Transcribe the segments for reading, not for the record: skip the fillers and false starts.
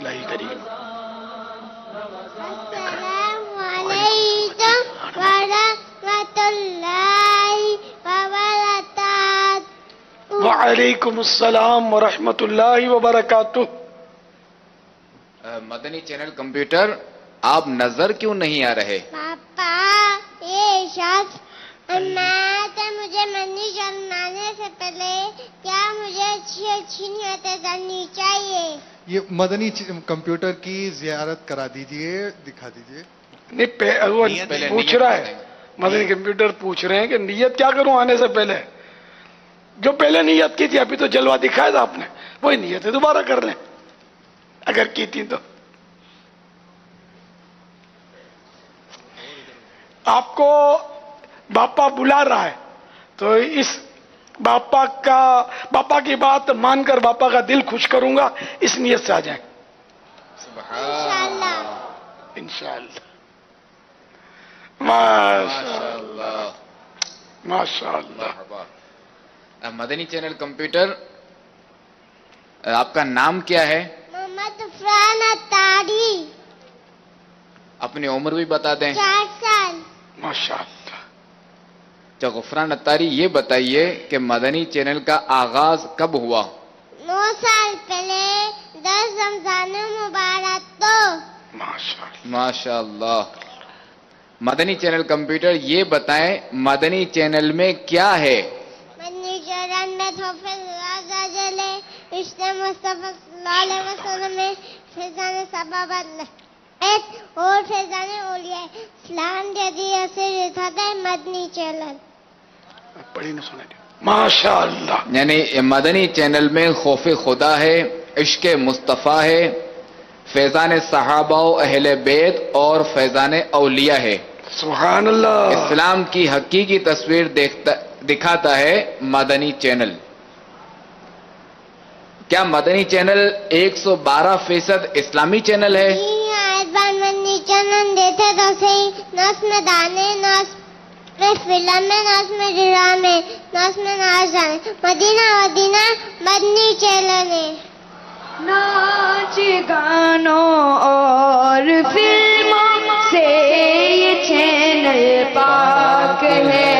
الہی کریم. السلام علیکم ورحمۃ اللہ وبرکاتہ. وعلیکم السلام ورحمۃ اللہ وبرکاتہ. مدنی چینل کمپیوٹر، آپ نظر کیوں نہیں آ رہے؟ پاپا یہ شخص مجھے منی جنانے سے پہلے کیا مجھے اچھی اچھی نیتیں کرنی چاہیے؟ یہ مدنی کمپیوٹر کی زیارت کرا دیجئے، دکھا دیجئے. نہیں وہ پہلے پوچھ نیت رہا کریں. ہے، مدنی کمپیوٹر پوچھ رہے ہیں کہ نیت کیا کروں آنے سے پہلے. جو پہلے نیت کی تھی، ابھی تو جلوہ دکھایا تھا آپ نے، وہی نیت دوبارہ کر لیں اگر کی تھی تو. آپ کو باپا بلا رہا ہے تو اس باپا کی بات مان کر باپا کا دل خوش کروں گا، اس نیت سے آ جائیں انشاءاللہ. انشاءاللہ. ماشاءاللہ. ماشاءاللہ. مرحبا. مدنی چینل کمپیوٹر، آپ کا نام کیا ہے؟ محمد عفران اتاری، اپنی عمر بھی بتا دیں. 4 سال. ماشاءاللہ. تو غفران اتاری، یہ بتائیے کہ مدنی چینل کا آغاز کب ہوا؟ 9 سال پہلے 10 رمضان مبارک کو. ماشاءاللہ. ماشاءاللہ. مدنی چینل کمپیوٹر، یہ بتائیں مدنی چینل میں کیا ہے؟ منی جرن میں تحفظ راجہ جلے رشتے مصطفیٰ صلی اللہ علیہ وسلم میں فیضان صحابہ اور فیضان اولیاء اسلام جدی اثر رسالت مدنی چینل. پڑھی نہ سنے. ماشاءاللہ. یعنی مدنی چینل میں خوف خدا ہے، عشق مصطفیٰ ہے، فیضان صحابہ و اہل بیت اور فیضان اولیاء ہے. سبحان اللہ. اسلام کی حقیقی تصویر دکھاتا ہے مدنی چینل. کیا مدنی چینل 112% اسلامی چینل ہے؟ بان منی چینل دیتے تو صحیح. ناس میں دانے، ناس میں فلم میں، ناس میں ڈرامے، ناس میں ناچ جانے. مدینہ مدینہ مدنی چینل ہے. ناچ گانوں اور فلموں سے یہ چینل پاک ہے.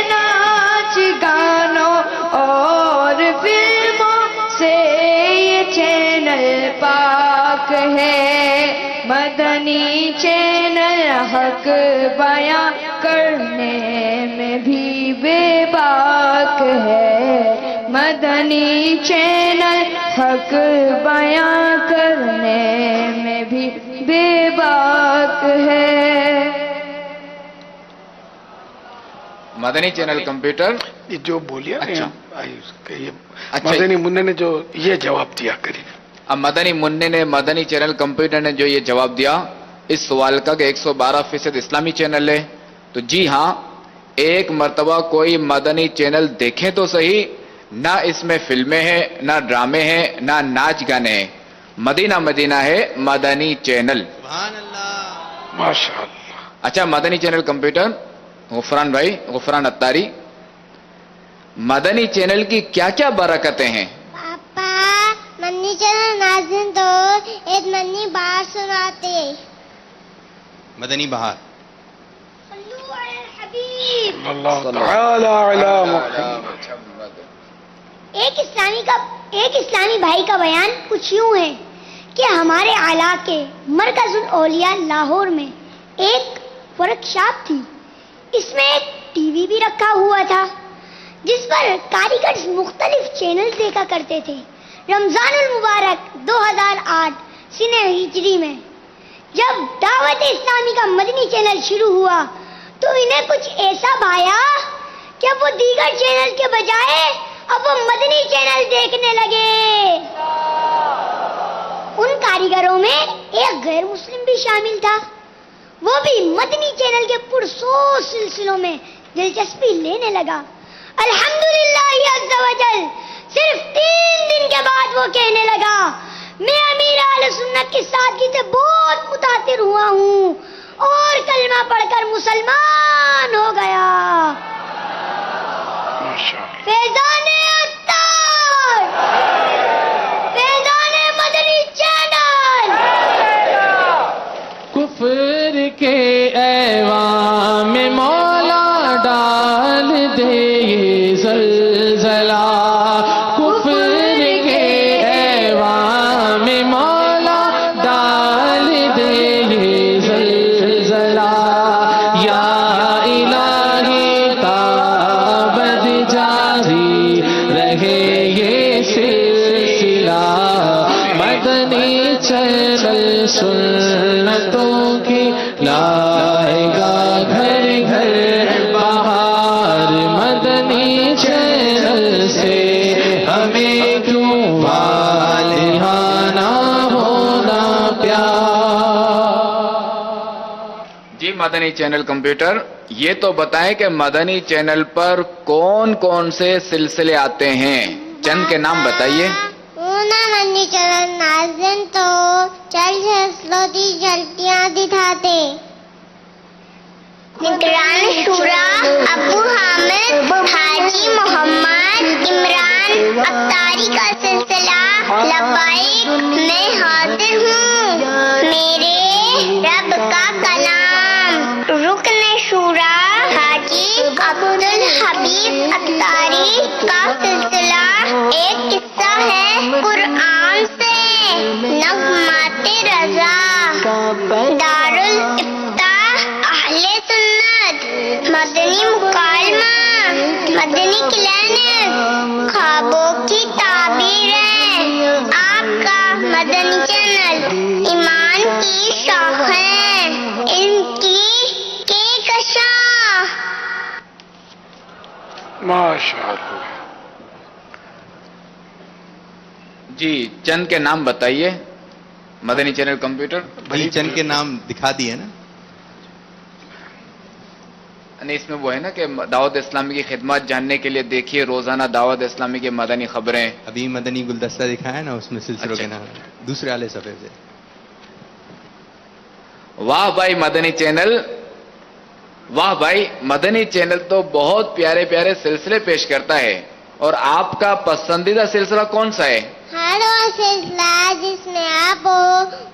ناچ گانوں اور فلموں سے یہ چینل پاک ہے. مدنی چینل حق بیاں کرنے میں بھی بے باک ہے. مدنی چینل حق بیاں کرنے میں بھی بے باک ہے. مدنی چینل کمپیوٹر، یہ جو بولیا اچھا. اچھا. مدنی منع نے جو یہ جواب دیا کریں. اب مدنی چینل کمپیوٹر نے جو یہ جواب دیا اس سوال کا کہ 112% اسلامی چینل ہے، تو جی ہاں، ایک مرتبہ کوئی مدنی چینل دیکھیں تو صحیح. نہ اس میں فلمیں ہیں، نہ ڈرامے ہیں، نہ ناچ گانے ہیں. مدینہ مدینہ ہے مدنی چینل. سبحان اللہ. ماشاءاللہ. اچھا، مدنی چینل کمپیوٹر، غفران بھائی، غفران اتاری، مدنی چینل کی کیا کیا برکتیں ہیں؟ پاپا منی چینل ناظرین تو ایک منی بات سناتے. مدنی بہار. صلو علی الحبیب. اللہ تعالی علی محمد. ایک اسلامی بھائی کا بیان کچھ یوں ہے کہ ہمارے علاقے مرکز الاولیاء لاہور میں ایک ورک شاپ تھی. اس میں ایک ٹی وی بھی رکھا ہوا تھا جس پر کاریگر مختلف چینل دیکھا کرتے تھے. رمضان المبارک 2008 سنہ ہجری میں جب دعوت اسلامی کا مدنی چینل شروع ہوا تو انہیں کچھ ایسا بھایا کہ وہ دیگر چینل کے بجائے اب وہ مدنی چینل دیکھنے لگے. ان کاریگروں میں ایک غیر مسلم بھی شامل تھا. وہ بھی مدنی چینل کے پرسوز سلسلوں میں دلچسپی لینے لگا. الحمدللہ عز و جل صرف 3 دن کے بعد وہ کہنے لگا میں امیر اہل سنت کی سادگی سے بہت متاثر ہوا ہوں اور کلمہ پڑھ کر مسلمان ہو گیا. فیضان اتار، فیضان مدنی چینل. ڈال دے یہ زلزلہ کفر کے ایوان میں مولا ڈال دے یہ زلزلہ یا الہی تا ابد جاری رہے یہ سلسلہ مدنی چینل سنتوں کی لائے گا گھر گھر بہار مدنی چینل سے ہمیں کیوں والہانہ ہونا پیار. جی مدنی چینل کمپیوٹر، یہ تو بتائیں کہ مدنی چینل پر کون کون سے سلسلے آتے ہیں، چند کے نام بتائیے. مدنی چینل ناظرین تو چل فیصلوں کی جلتیاں دکھاتے. نگران شورا ابو حامد حاجی محمد عمران افطاری کا سلسلہ لبائک میں حاضر ہوں. میرے رب کا کلام. رکن شورا حاجی عبدالحبیب افطاری کا سلسلہ ایک قصہ ہے قرآن سے. نغمات رضا دارالفتاح اہل سنت. مدنی مکالمہ مدنی کلینک خوابوں کی تعبیر ہے. آپ کا مدنی چینل ایمان کی شاخیں علم کی کہکشاں. ماشاء اللہ. جی چند کے نام بتائیے مدنی چینل کمپیوٹر. بھائی چند کے نام دکھا دیے نا. نہیں اس میں وہ ہے نا کہ دعوت اسلامی کی خدمات جاننے کے لیے دیکھیے روزانہ دعوت اسلامی کے مدنی خبریں. ابھی مدنی گلدستہ دکھایا نا، اس میں سلسلوں کے اچھا. نام دوسرے والے صفحے سے. واہ بھائی مدنی چینل، واہ بھائی مدنی چینل تو بہت پیارے پیارے سلسلے پیش کرتا ہے. اور آپ کا پسندیدہ سلسلہ کون سا ہے؟ ہر وہ سلسلہ جس میں آپ ہو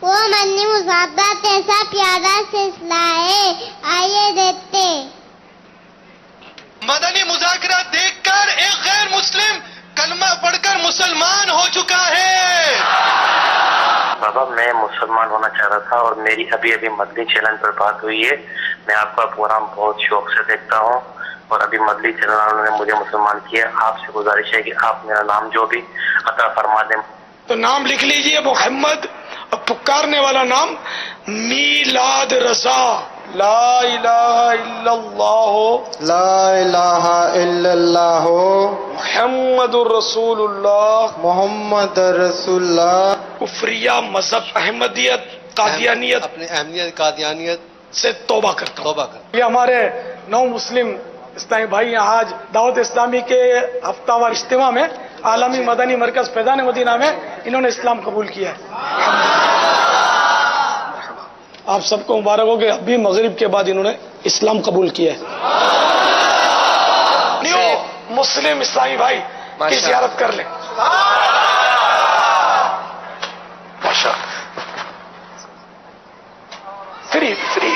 وہ مدنی مذاکرات ایسا پیارا سلسلہ ہے. آئیے دیکھتے. مدنی مذاکرات دیکھ کر ایک غیر مسلم کلمہ پڑھ کر مسلمان ہو چکا ہے. بابا میں مسلمان ہونا چاہ رہا تھا اور میری ابھی مدنی چینل پر بات ہوئی ہے. میں آپ کا پروگرام بہت شوق سے دیکھتا ہوں اور ابھی مدنی چینل والوں نے مجھے مسلمان کیا. آپ سے گزارش ہے کہ آپ میرا نام جو بھی عطا فرما دیں. تو نام لکھ لیجئے محمد، اب پکارنے والا نام میلاد رضا. لا الہ الا اللہ لا الہ الا اللہ محمد الرسول اللہ. محمد رسول اللہ. کفریہ مذہب احمدیت قادیانیت اپنے اہمیت قادیانیت سے توبہ کرتا ہوں. توبہ کر. یہ ہمارے 9 مسلم اسلامی بھائی یہاں آج دعوت اسلامی کے ہفتہ وار اجتماع میں عالمی مدنی مرکز فیضان مدینہ میں انہوں نے اسلام قبول کیا ہے. آپ سب کو مبارک ہو کہ ابھی مغرب کے بعد انہوں نے اسلام قبول کیا ہے. نیو مسلم اسلامی بھائی کی زیارت کر لیں. ماشاء اللہ. Free free.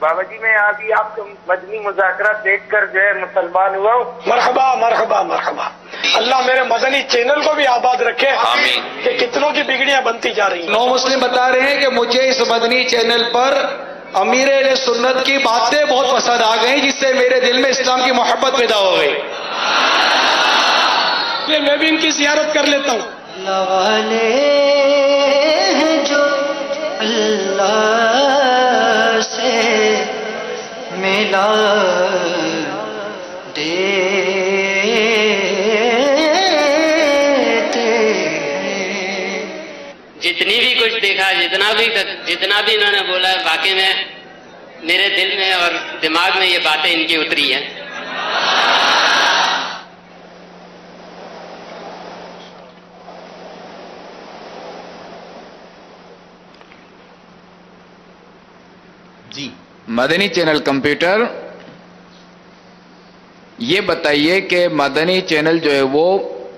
بابا جی میں ابھی آپ کے مدنی مذاکرات دیکھ کر جو ہے مسلمان ہوا ہوں. مرحبا مرحبا مرحبا. اللہ میرے مدنی چینل کو بھی آباد رکھے. آمین. کہ کتنوں کی بگڑیاں بنتی جا رہی ہیں. 9 مسلم بتا رہے ہیں کہ مجھے اس مدنی چینل پر امیر اہل سنت کی باتیں بہت پسند آ گئی، جس سے میرے دل میں اسلام کی محبت پیدا ہو گئی. میں بھی ان کی زیارت کر لیتا ہوں. جو اللہ سے ملا جتنی بھی کچھ دیکھا، جتنا بھی انہوں نے بولا ہے، واقعی میں میرے دل میں اور دماغ میں یہ باتیں ان کی اتری ہیں. جی مدنی چینل کمپیوٹر، یہ بتائیے کہ مدنی چینل جو ہے وہ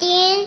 3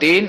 3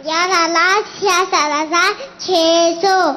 11,66,600।